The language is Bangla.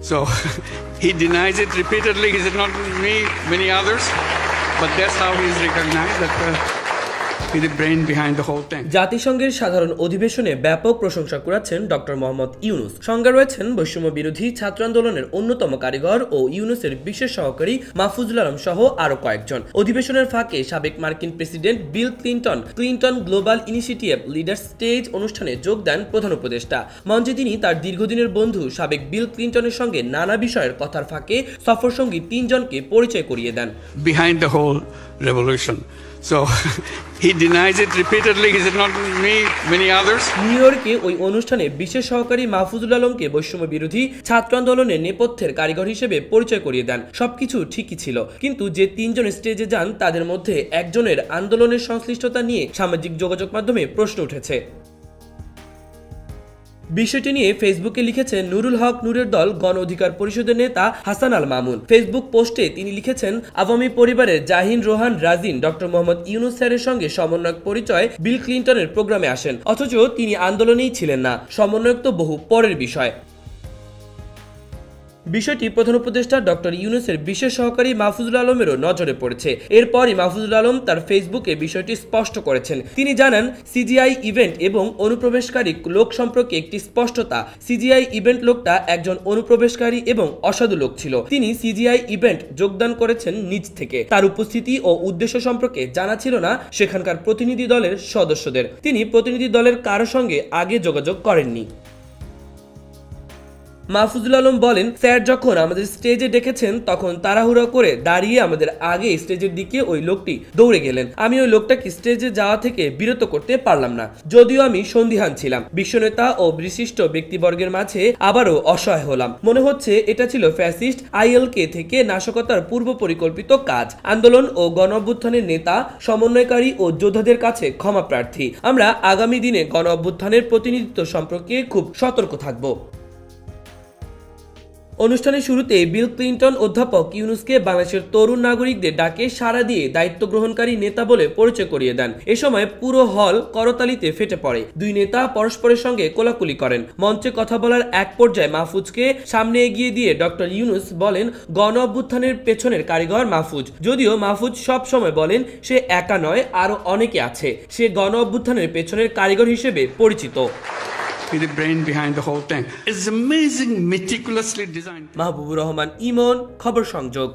So he denies it repeatedly. He said, not me, many others. But that's how he is recognized, that he's the brain behind the whole thing. জাতিসংঘের সাধারণ অধিবেশনে ব্যাপক প্রশংসা করেছেন ডক্টর মোহাম্মদ ইউনুস। সঙ্গে রয়েছেন বৈষম্য বিরোধী ছাত্র আন্দোলনের অন্যতম কারিগর ও ইউনুসের বিশেষ সহকারী মাহফুজুল আলম সহ আরো কয়েকজন। অধিবেশনের ফাঁকে সাবেক মার্কিন president Bill Clinton global initiative leader stage অনুষ্ঠানে যোগ দেন প্রধান উপদেষ্টা। মঞ্চে তিনি তার দীর্ঘদিনের বন্ধু সাবেক বিল ক্লিন্টনের সঙ্গে নানা বিষয়ের কথার ফাঁকে সফরসঙ্গী তিনজনকে পরিচয় করিয়ে দেন। Behind the whole revolution. So he denies it repeatedly. He said, not me, many others. New ইয়র্কে ওই অনুষ্ঠানে বিশেষ সহকারী মাহফুজুল আলমকে বৈষম্য বিরোধী ছাত্র আন্দোলনের নেপথ্যের কারিগর হিসেবে পরিচয় করিয়ে দেন। সবকিছু ঠিকই ছিল, কিন্তু যে তিনজন স্টেজে যান তাদের মধ্যে একজনের আন্দোলনের সংশ্লিষ্টতা নিয়ে সামাজিক যোগাযোগ মাধ্যমে প্রশ্ন উঠেছে। বিষয়টি নিয়ে ফেসবুকে লিখেছেন নুরুল হক নূরের দল গণ অধিকার পরিষদের নেতা হাসান আল মামুন। ফেসবুক পোস্টে তিনি লিখেছেন, আওয়ামী পরিবারের জাহিন রোহান রাজিন ডক্টর মোহাম্মদ ইউনুস স্যারের সঙ্গে সমন্বয়ক পরিচয় বিল ক্লিন্টনের প্রোগ্রামে আসেন, অথচ তিনি আন্দোলনেই ছিলেন না। সমন্বয়ক তো বহু পরের বিষয়। বিষয়টি প্রধান উপদেষ্টা ডক্টর ইউনুসের বিশেষ সহকারী মাহফুজুল আলমেরও নজরে পড়েছে। এরপরই মাহফুজুল আলম তার ফেসবুকে বিষয়টি স্পষ্ট করেছেন। তিনি জানান, সিজিআই ইভেন্ট এবং অনুপ্রবেশকারী লোক সম্পর্কে একটি স্পষ্টতা। সিজিআই ইভেন্ট লোকটা একজন অনুপ্রবেশকারী এবং অসাধু লোক ছিল। তিনি সিজিআই ইভেন্ট যোগদান করেছেন নিজ থেকে। তার উপস্থিতি ও উদ্দেশ্য সম্পর্কে জানা ছিল না সেখানকার প্রতিনিধি দলের সদস্যদের। তিনি প্রতিনিধি দলের কারো সঙ্গে আগে যোগাযোগ করেননি। মাহফুজুল আলম বলেন, স্যার যখন আমাদের স্টেজে ডেকেছেন তখন তাড়াহুড়ো করে দাঁড়িয়ে আমাদের আগে স্টেজের দিকে ওই লোকটি দৌড়ে গেলেন। আমি ওই লোকটাকে স্টেজে যাওয়া থেকে বিরত করতে পারলাম না, যদিও আমি সন্দিহান ছিলাম। বিশ্বনেতা ও বিশিষ্ট ব্যক্তিবর্গের মাঝে আবারও অসহায় হলাম। মনে হচ্ছে এটা ছিল ফ্যাসিস্ট আইএলকে থেকে নাশকতার পূর্ব পরিকল্পিত কাজ। আন্দোলন ও গণ অভ্যুত্থানের নেতা, সমন্বয়কারী ও যোদ্ধাদের কাছে ক্ষমা প্রার্থী। আমরা আগামী দিনে গণ অভ্যুত্থানের প্রতিনিধিত্ব সম্পর্কে খুব সতর্ক থাকব। অনুষ্ঠানের শুরুতে বিল ক্লিন্টন অধ্যাপক ইউনুসকে বাংলাদেশের তরুণ নাগরিকদের ডাকে সাড়া দিয়ে দায়িত্ব গ্রহণকারী নেতা বলে পরিচয় করিয়ে দেন। এ সময় পুরো হল করতালিতে ফেটে পড়ে। দুই নেতা পরস্পরের সঙ্গে কোলাকুলি করেন। মঞ্চে কথা বলার এক পর্যায়ে মাহফুজকে সামনে এগিয়ে দিয়ে ডক্টর ইউনুস বলেন, গণ অভ্যুত্থানের পেছনের কারিগর মাহফুজ। যদিও মাহফুজ সব সময় বলেন সে একা নয়, আরো অনেকে আছে। সে গণ অভ্যুত্থানের পেছনের কারিগর হিসেবে পরিচিত। He's the brain behind the whole thing. It's amazing, meticulously designed. Mahbubur Rahman ইমন, খবর সংযোগ।